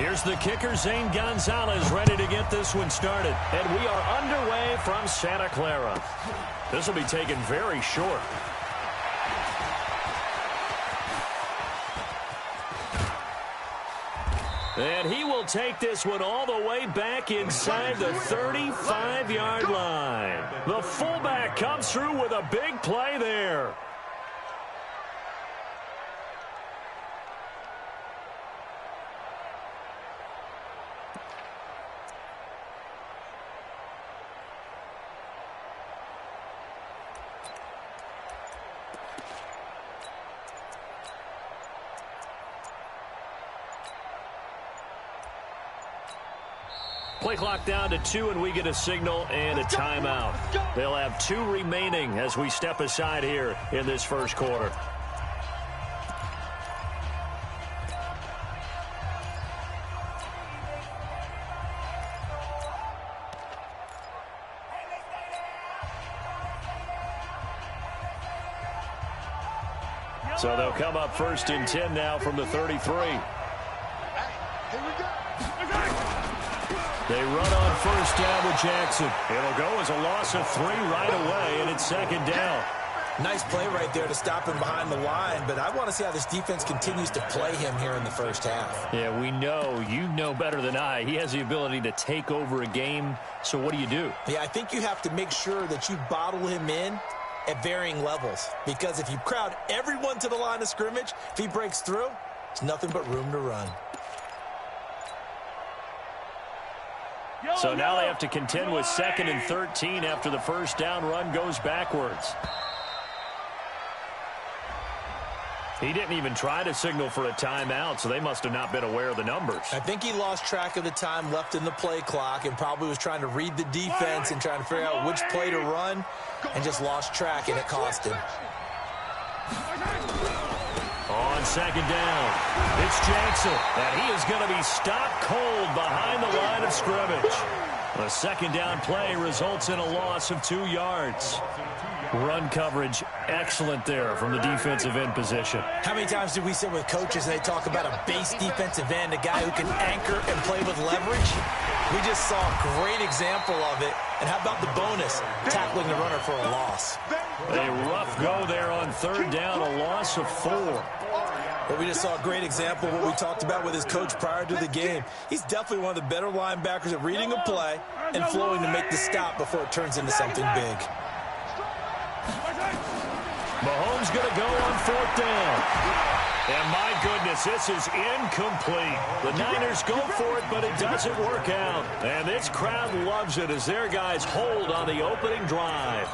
Here's the kicker, Zane Gonzalez, ready to get this one started. And we are underway from Santa Clara. This will be taken very short. And he will take this one all the way back inside the 35-yard line. The fullback comes through with a big play there. Play clock down to 2, and we get a signal and a timeout. They'll have 2 remaining as we step aside here in this first quarter. So they'll come up 1st and 10 now from the 33. They run on 1st down with Jackson. It'll go as a loss of 3 right away, and it's 2nd down. Nice play right there to stop him behind the line, but I want to see how this defense continues to play him here in the first half. Yeah, we know. You know better than I. He has the ability to take over a game, so what do? Yeah, I think you have to make sure that you bottle him in at varying levels, because if you crowd everyone to the line of scrimmage, if he breaks through, it's nothing but room to run. So now they have to contend with 2nd and 13 after the 1st down run goes backwards. He didn't even try to signal for a timeout, so they must have not been aware of the numbers. I think he lost track of the time left in the play clock and probably was trying to read the defense and trying to figure out which play to run and just lost track, and it cost him. On 2nd down, it's Jackson, and he is going to be stopped cold behind the line of scrimmage. The 2nd down play results in a loss of 2 yards. Run coverage excellent there from the defensive end position. How many times did we sit with coaches and they talk about a base defensive end, a guy who can anchor and play with leverage? We just saw a great example of it. And how about the bonus, tackling the runner for a loss? A rough go there on 3rd down, a loss of 4. But we just saw a great example of what we talked about with his coach prior to the game. He's definitely one of the better linebackers at reading a play and flowing to make the stop before it turns into something big. Mahomes going to go on 4th down. And my goodness, this is incomplete. The Niners go for it, but it doesn't work out. And this crowd loves it as their guys hold on the opening drive.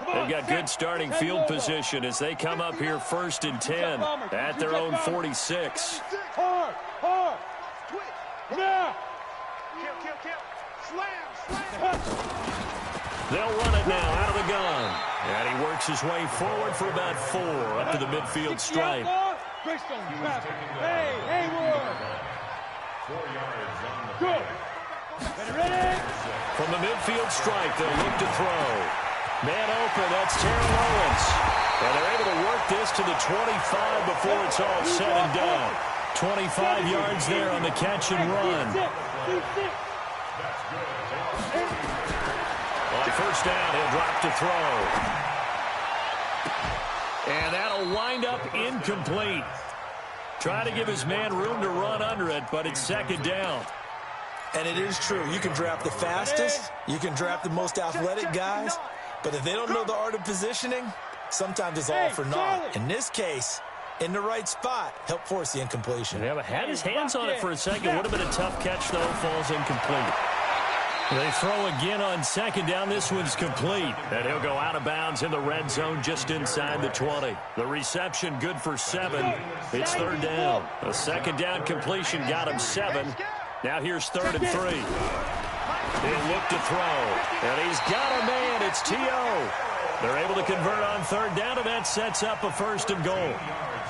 They've got good starting field position as they come up here 1st and 10 at their own 46. They'll run it now out of the gun. And he works his way forward for about 4 up to the midfield stripe. From the midfield stripe, they'll look to throw. Man open, that's Terry Owens. And they're able to work this to the 25 before it's all said and done. 25 yards there on the catch and run. On 1st down, he'll drop to throw. And that'll wind up incomplete. Try to give his man room to run under it, but it's 2nd down. And it is true. You can draft the fastest. You can draft the most athletic guys. But if they don't know the art of positioning, sometimes it's all for naught. In this case, in the right spot, help force the incompletion. Yeah, but had his hands on it for a second. Would have been a tough catch, though. Falls incomplete. They throw again on 2nd down. This one's complete. And he'll go out of bounds in the red zone just inside the 20. The reception good for 7. It's 3rd down. A 2nd down completion got him 7. Now here's 3rd and 3. He'll look to throw. And he's got a man. It's T.O. They're able to convert on 3rd down, and that sets up a 1st and goal.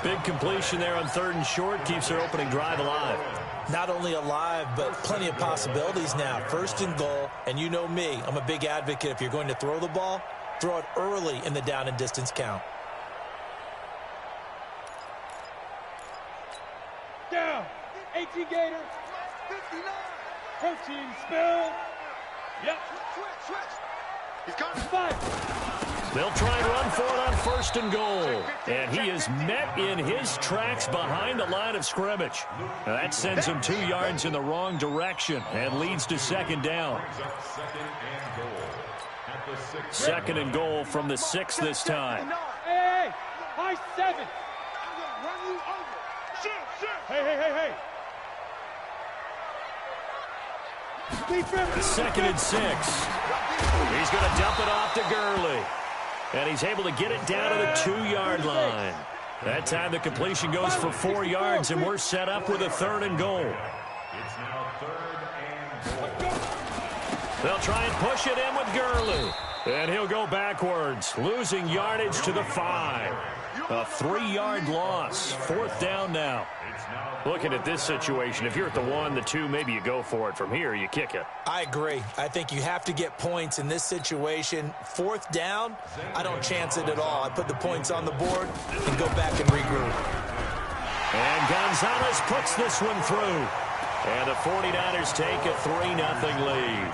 Big completion there on 3rd and short. Keeps their opening drive alive. Not only alive, but plenty of possibilities now. 1st and goal, and you know me, I'm a big advocate. If you're going to throw the ball, throw it early in the down and distance count. Down. 18 Gator. 59. Protein spill. Yep. Switch. He's got 5. They'll try and run for it on 1st and goal. And he is met in his tracks behind the line of scrimmage. Now that sends him 2 yards in the wrong direction and leads to 2nd down. 2nd and goal from the 6 this time. Hey, high 7. Run you over. Hey. 2nd and 6. He's going to dump it off to Gurley. And he's able to get it down to the 2-yard line. That time the completion goes for 4 yards, and we're set up with a 3rd and goal. It's now 3rd and goal. They'll try and push it in with Gurley. And he'll go backwards, losing yardage to the 5. A 3-yard loss. 4th down now. Looking at this situation, if you're at the 1, the 2, maybe you go for it. From here, you kick it. I agree. I think you have to get points in this situation. 4th down, I don't chance it at all. I put the points on the board and go back and regroup. And Gonzalez puts this one through. And the 49ers take a 3-0 lead.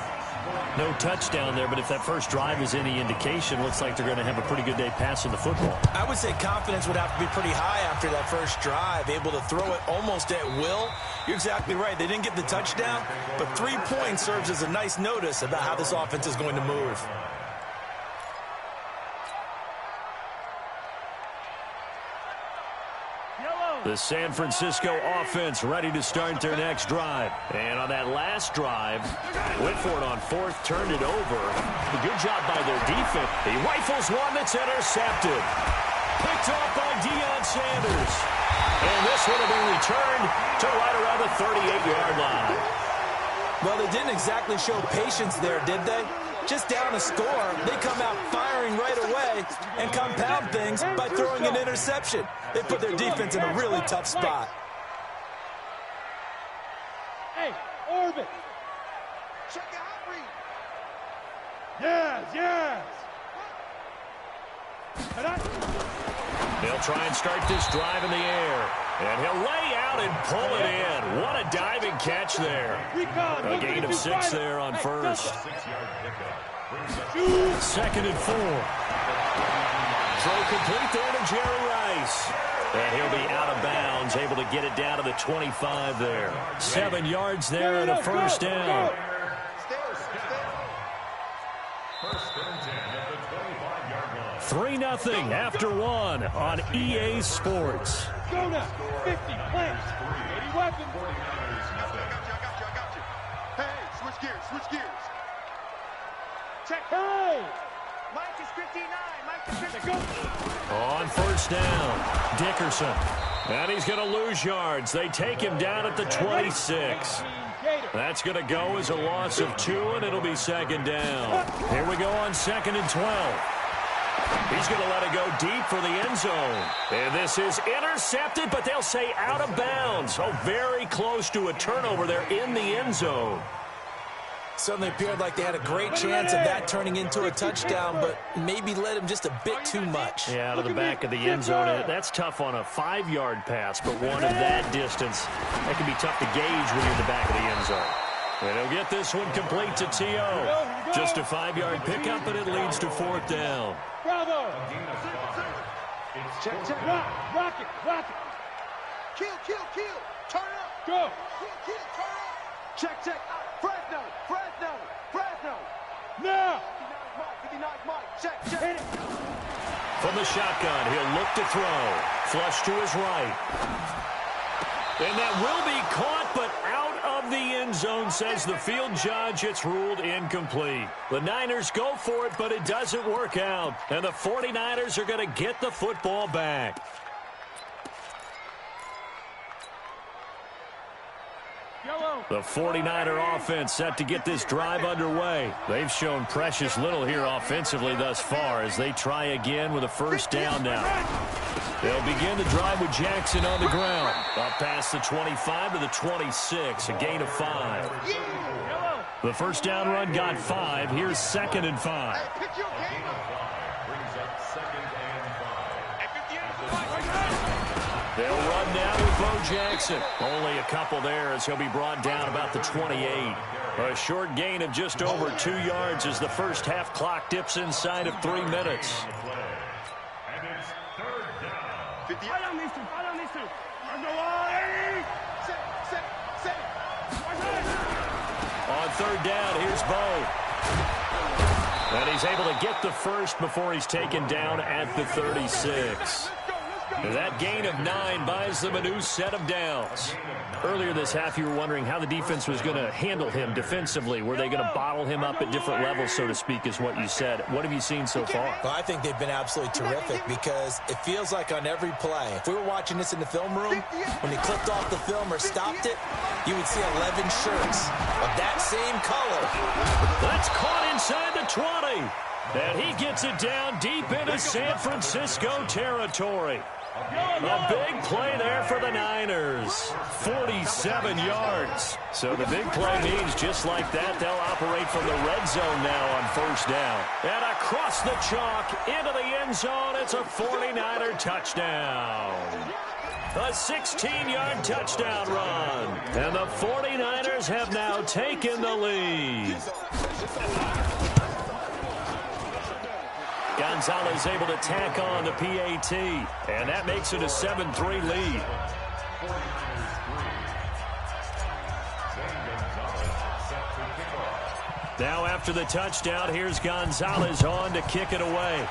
No touchdown there, but if that first drive is any indication, looks like they're going to have a pretty good day passing the football. I would say confidence would have to be pretty high after that first drive, able to throw it almost at will. You're exactly right. They didn't get the touchdown, but 3 points serves as a nice notice about how this offense is going to move. The San Francisco offense ready to start their next drive. And on that last drive, went for it on 4th, turned it over. A good job by their defense. He rifles one that's intercepted. Picked off by Deion Sanders. And this would have been returned to right around the 38-yard line. Well, they didn't exactly show patience there, did they? Just down a score, they come out firing right away and compound things by throwing an interception. They put their defense in a really tough spot. Hey, Orbit. Check out Reed. Yes. They'll try and start this drive in the air. And he'll lay out and pull it in. What a diving catch there. A gain of 6 there on 1st. 2nd and 4. Throw complete there to Jerry Rice. And he'll be out of bounds, able to get it down to the 25 there. 7 yards there and a 1st down. 3-0 after 1 on EA Sports. Go now. 50 plants. 80 weapons. I got you. Hey, switch gears. Check. Hey. Mike is 59. On 1st down, Dickerson. And he's going to lose yards. They take him down at the 26. That's going to go as a loss of 2, and it'll be 2nd down. Here we go on 2nd and 12. He's going to let it go deep for the end zone. And this is intercepted, but they'll say out of bounds. Oh, very close to a turnover there in the end zone. Certainly appeared like they had a great chance of that turning into a touchdown, but maybe led him just a bit too much. Yeah, out of the back of the end zone. That's tough on a 5-yard pass, but one of that distance, that can be tough to gauge when you're in the back of the end zone. And he'll get this one complete to T.O. Just a 5-yard pickup, and it leads to 4th down. Bravo. Check. Rock it. Kill. Turn up. Go. Kill, turn up. Check. Fresno. Now. 59 Mike. Check. Hit it. From the shotgun, he'll look to throw. Flush to his right. And that will be caught, but out of the end zone, says the field judge. It's ruled incomplete. The Niners go for it, but it doesn't work out. And the 49ers are going to get the football back. Yellow. The 49er offense set to get this drive underway. They've shown precious little here offensively thus far as they try again with a first down now. They'll begin the drive with Jackson on the ground. Up past the 25 to the 26, a gain of 5. The first down run got 5. Here's 2nd and 5. They'll run now with Bo Jackson. Only a couple there as he'll be brought down about the 28. A short gain of just over 2 yards as the first half clock dips inside of 3 minutes. And it's 3rd down. I don't need to. On 3rd down, here's Bo. And he's able to get the first before he's taken down at the 36. That gain of 9 buys them a new set of downs. Earlier this half, you were wondering how the defense was going to handle him defensively. Were they going to bottle him up at different levels, so to speak, is what you said. What have you seen so far? Well, I think they've been absolutely terrific because it feels like on every play, if we were watching this in the film room, when he clipped off the film or stopped it, you would see 11 shirts of that same color. That's caught inside the 20. And he gets it down deep into San Francisco territory. A big play there for the Niners. 47 yards. So the big play means just like that, they'll operate from the red zone now on first down. And across the chalk into the end zone, it's a 49er touchdown. A 16-yard touchdown run. And the 49ers have now taken the lead. Gonzalez able to tack on the PAT, and that makes it a 7-3 lead. Now after the touchdown, here's Gonzalez on to kick it away.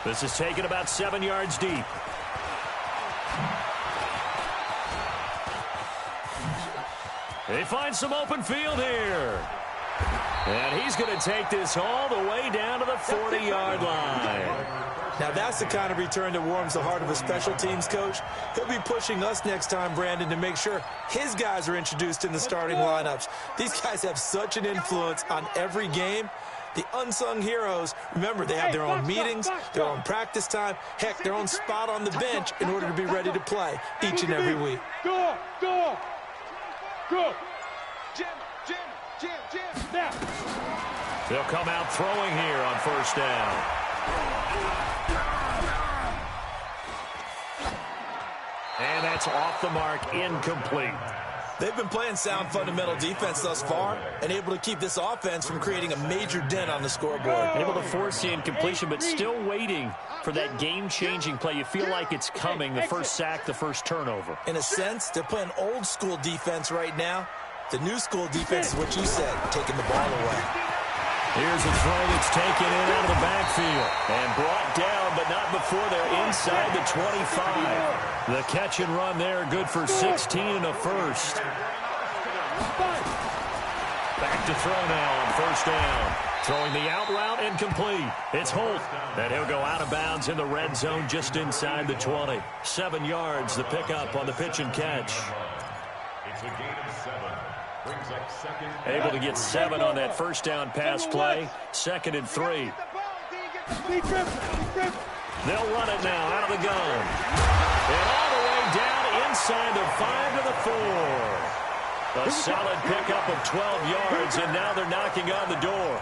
This is taken about 7 yards deep. They find some open field here. And he's going to take this all the way down to the 40-yard line. Now, that's the kind of return that warms the heart of a special teams coach. He'll be pushing us next time, Brandon, to make sure his guys are introduced in the starting lineups. These guys have such an influence on every game. The unsung heroes, remember, they have their own meetings, their own practice time, heck, their own spot on the bench in order to be ready to play each and every week. Go! Jim, now. They'll come out throwing here on first down. And that's off the mark, incomplete. They've been playing sound fundamental defense thus far and able to keep this offense from creating a major dent on the scoreboard. Able to force the incompletion, but still waiting for that game-changing play. You feel like it's coming, the first sack, the first turnover. In a sense, they're playing old-school defense right now. The new school defense is what you said, taking the ball away. Here's a throw that's taken in out of the backfield and brought down, but not before they're inside the 25. The catch and run there, good for 16 and a first. Back to throw now on first down. Throwing the out route incomplete. It's Holt, and he'll go out of bounds in the red zone just inside the 20. 7 yards, the pickup on the pitch and catch. It's a gain of 7. Brings up 2nd. Able to get 7 on that first down pass play. 2nd and 3. They'll run it now out of the gun. And all the way down inside the 5 to the 4. A solid pickup of 12 yards, and now they're knocking on the door.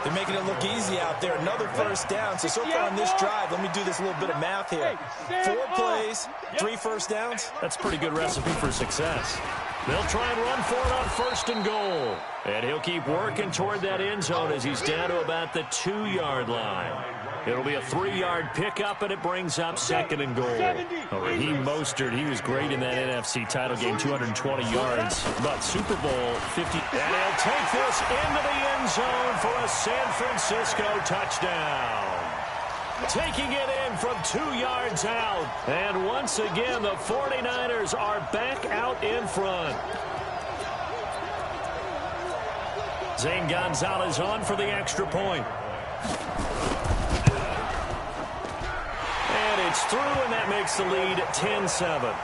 They're making it look easy out there. Another first down. So far on this drive, let me do this little bit of math here. 4 plays, 3 first downs. That's a pretty good recipe for success. They'll try and run for it on first and goal. And he'll keep working toward that end zone as he's down to about the 2-yard line. It'll be a 3-yard pickup, and it brings up 2nd and goal. Raheem Mostert, he was great in that NFC title game, 220 yards. But Super Bowl 50. And he'll take this into the end zone for a San Francisco touchdown. Taking it in from 2 yards out. And once again, the 49ers are back out in front. Zane Gonzalez on for the extra point. And it's through, and that makes the lead 10-7.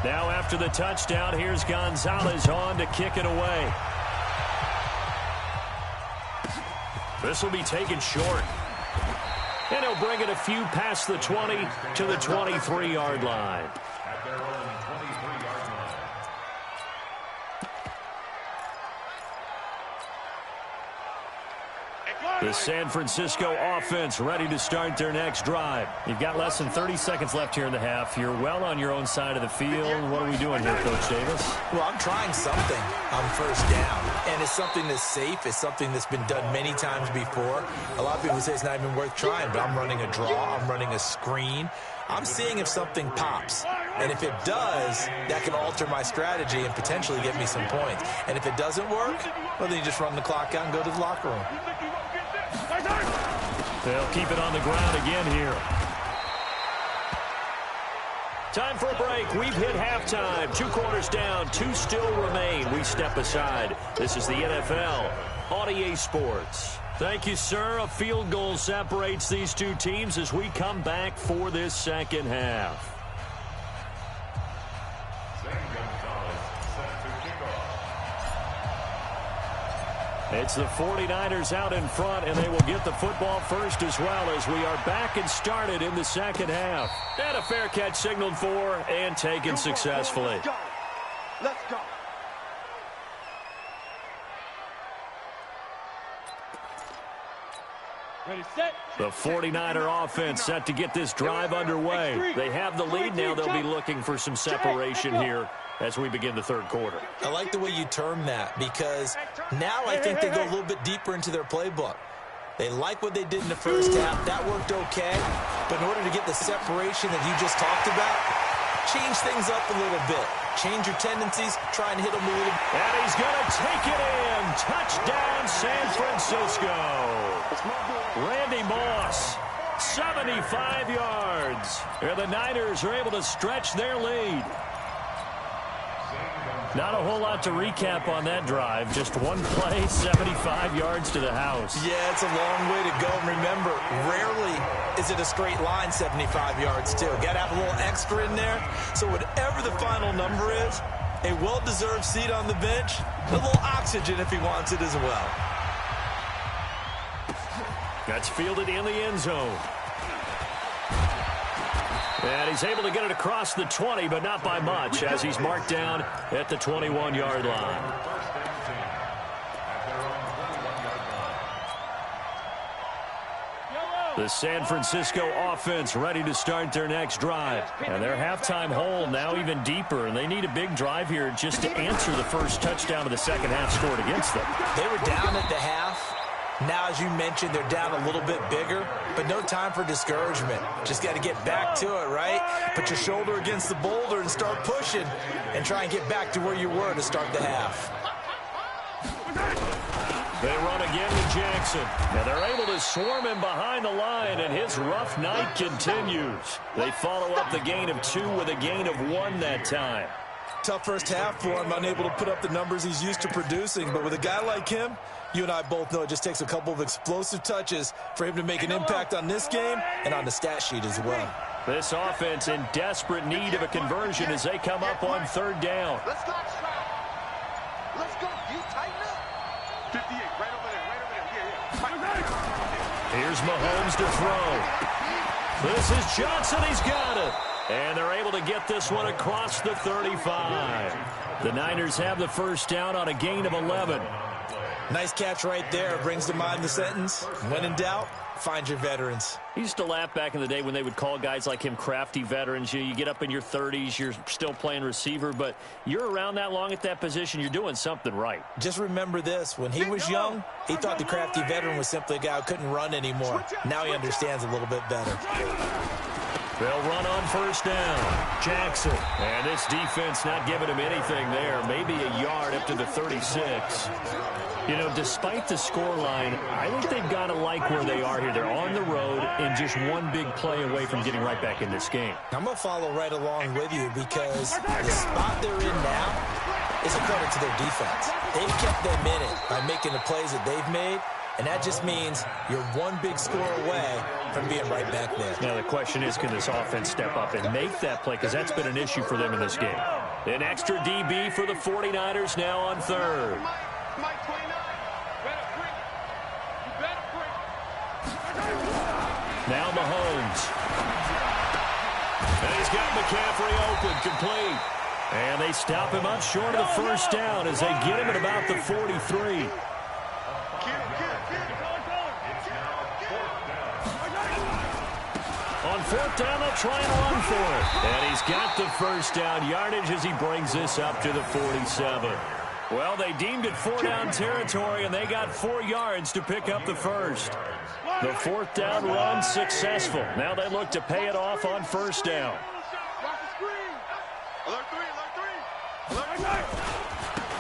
Now after the touchdown, here's Gonzalez on to kick it away. This will be taken short. And he'll bring it a few past the 20 to the 23-yard line. At their own 23-yard line. The San Francisco offense ready to start their next drive. You've got less than 30 seconds left here in the half. You're well on your own side of the field. What are we doing here, Coach Davis? Well, I'm trying something on first down, and it's something that's safe. It's something that's been done many times before. A lot of people say it's not even worth trying, but I'm running a draw. I'm running a screen. I'm seeing if something pops. And if it does, that can alter my strategy and potentially get me some points. And if it doesn't work, well, then you just run the clock out and go to the locker room. They'll keep it on the ground again here. Time for a break. We've hit halftime. 2 quarters down. 2 still remain. We step aside. This is the NFL on EA Sports. Thank you, sir. A field goal separates these two teams as we come back for this second half. It's the 49ers out in front, and they will get the football first as well as we are back and started in the second half. And a fair catch signaled for and taken successfully. Let's go. Let's go. Ready, set. The 49er offense set to get this drive underway. They have the lead now. They'll be looking for some separation here as we begin the third quarter. I like the way you term that because now I think they go a little bit deeper into their playbook. They like what they did in the first half. That worked okay. But in order to get the separation that you just talked about, change things up a little bit. Change your tendencies. Try and hit them a little. And he's going to take it in. Touchdown, San Francisco. Randy Moss, 75 yards. And the Niners are able to stretch their lead. Not a whole lot to recap on that drive. Just one play, 75 yards to the house. Yeah, it's a long way to go. And remember, rarely is it a straight line 75 yards, too. Got to have a little extra in there. So whatever the final number is, a well-deserved seat on the bench, a little oxygen if he wants it as well. That's fielded in the end zone. And he's able to get it across the 20, but not by much, as he's marked down at the 21-yard line. The San Francisco offense ready to start their next drive. And their halftime hole now even deeper, and they need a big drive here just to answer the first touchdown of the second half scored against them. They were down at the half. Now, as you mentioned, they're down a little bit bigger, but no time for discouragement. Just got to get back to it, right? Put your shoulder against the boulder and start pushing and try and get back to where you were to start the half. They run again with Jackson, and they're able to swarm him behind the line, and his rough night continues. They follow up the gain of 2 with a gain of 1 that time. Tough first half for him, unable to put up the numbers he's used to producing, but with a guy like him, you and I both know it just takes a couple of explosive touches for him to make an impact on this game and on the stat sheet as well. This offense in desperate need of a conversion as they come up on third down. Let's go. Let's go. You tighten up. 58, right over there. Yeah. Here's Mahomes to throw. This is Johnson. He's got it. And they're able to get this one across the 35. The Niners have the first down on a gain of 11. Nice catch right there. Brings to mind the sentence, when in doubt, find your veterans. I used to laugh back in the day when they would call guys like him crafty veterans. You get up in your 30s, you're still playing receiver, but you're around that long at that position, you're doing something right. Just remember this. When he was young, he thought the crafty veteran was simply a guy who couldn't run anymore. Now he understands a little bit better. They'll run on first down. Jackson. And this defense not giving him anything there. Maybe a yard up to the 36. You know, despite the scoreline, I think they've got to like where they are here. They're on the road and just one big play away from getting right back in this game. I'm going to follow right along with you because the spot they're in now is a credit to their defense. They've kept them in it by making the plays that they've made, and that just means you're one big score away from being right back there. Now, the question is, can this offense step up and make that play? Because that's been an issue for them in this game. An extra DB for the 49ers now on third. Mike 29. Better bring it. You better bring it. Now Mahomes. And he's got McCaffrey open, complete. And they stop him up short of the first down as they get him at about the 43. On fourth down, they'll try and run for it. And he's got the first down yardage as he brings this up to the 47. Well, they deemed it 4-down territory, and they got 4 yards to pick up the first. The fourth down run successful. Now they look to pay it off on first down.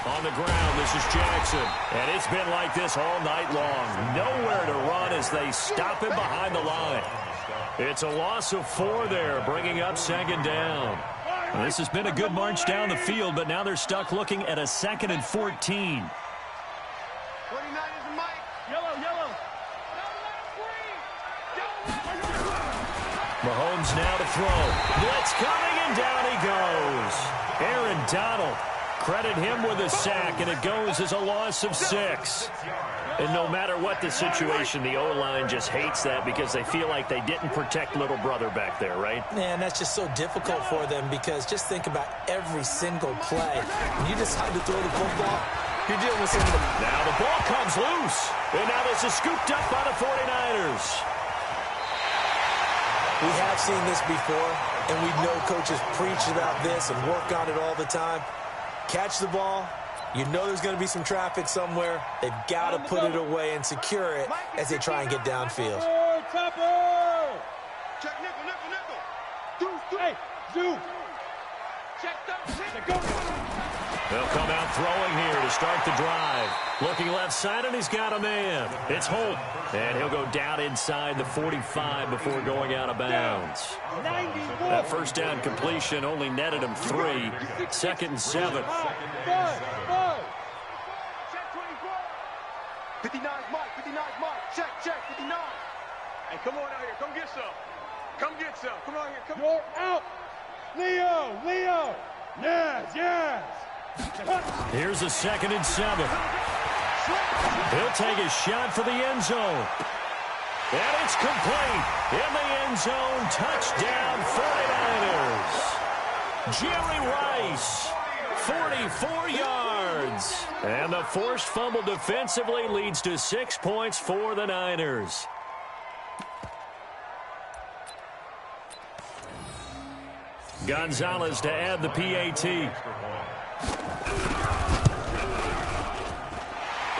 On the ground, this is Jackson. And it's been like this all night long. Nowhere to run as they stop him behind the line. It's a loss of 4 there, bringing up second down. Well, this has been a good march down the field, but now they're stuck looking at a 2nd and 14. 29 is a Mike. Yellow. Mahomes now to throw. Blitz coming, and down he goes. Aaron Donald, credit him with a sack, and it goes as a loss of 6. And no matter what the situation, the O-line just hates that because they feel like they didn't protect little brother back there, right? Man, that's just so difficult for them because just think about every single play. When you decide to throw the football, you're dealing with some of the... Now the ball comes loose. And now this is scooped up by the 49ers. We have seen this before, and we know coaches preach about this and work on it all the time. Catch the ball. You know there's going to be some traffic somewhere. They've got to put it away and secure it as they try and get downfield. Check nickel. Hey, do. Check go. They'll come out throwing here to start the drive. Looking left side, and he's got a man. It's Holt. And he'll go down inside the 45 before going out of bounds. That first down completion only netted him 3. 2nd and 7. 59's Mike. Check, 59. Hey, come on out here. Come get some. Come on here. You're out. Leo. Yes. Here's a 2nd and 7. He'll take a shot for the end zone. And it's complete. In the end zone, touchdown 49ers. Jerry Rice, 44 yards. And the forced fumble defensively leads to 6 points for the Niners. Gonzalez to add the PAT.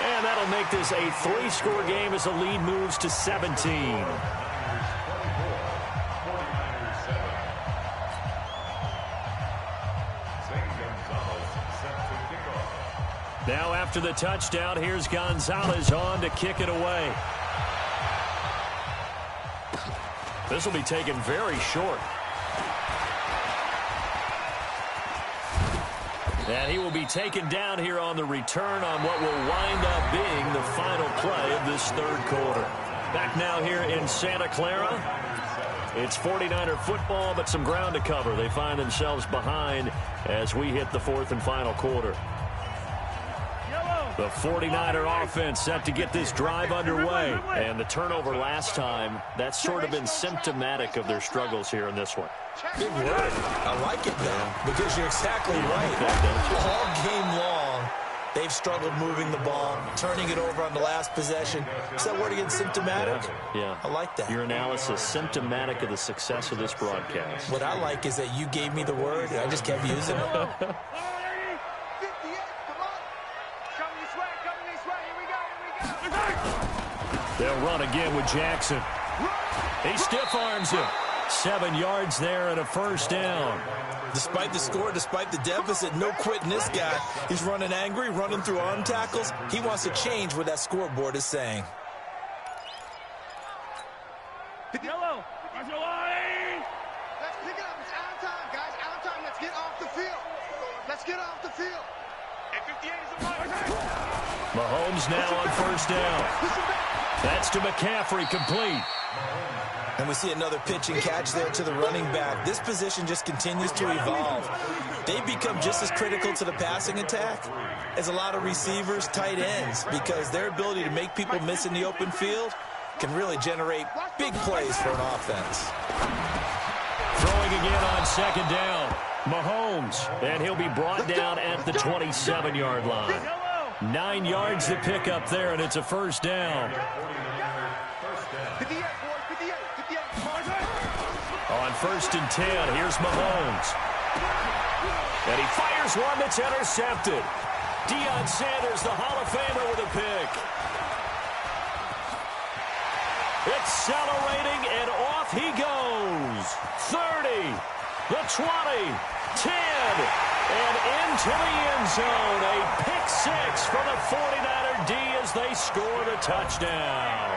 And that'll make this a 3-score game as the lead moves to 17. Now after the touchdown, here's Gonzalez on to kick it away. This will be taken very short. And he will be taken down here on the return on what will wind up being the final play of this third quarter. Back now here in Santa Clara. It's 49er football, but some ground to cover. They find themselves behind as we hit the 4th and final quarter. The 49er offense set to get this drive underway. And the turnover last time, that's sort of been symptomatic of their struggles here in this one. Good word. I like it, though, because you're exactly right. All game long, they've struggled moving the ball, turning it over on the last possession. Is that word again, symptomatic? Yeah. I like that. Your analysis, symptomatic of the success of this broadcast. What I like is that you gave me the word, and I just kept using it. They'll run again with Jackson. He stiff arms him. 7 yards there and a first down. Despite the score, despite the deficit, no quitting this guy. He's running angry, running through arm tackles. He wants to change what that scoreboard is saying. Yellow. Let's pick it up. It's out of time, guys. Out of time. Let's get off the field. Mahomes now on first down. That's to McCaffrey, complete. And we see another pitch and catch there to the running back. This position just continues to evolve. They become just as critical to the passing attack as a lot of receivers, tight ends, because their ability to make people miss in the open field can really generate big plays for an offense. Throwing again on second down. Mahomes, and he'll be brought down at the 27-yard line. 9 yards to pick up there, and it's a first down. On first and 10, here's Mahomes. And he fires one that's intercepted. Deion Sanders, the Hall of Famer, with a pick. Accelerating, and off he goes. 30, the 20, 10, and into the end zone. A pick six for the 49er D as they score the touchdown.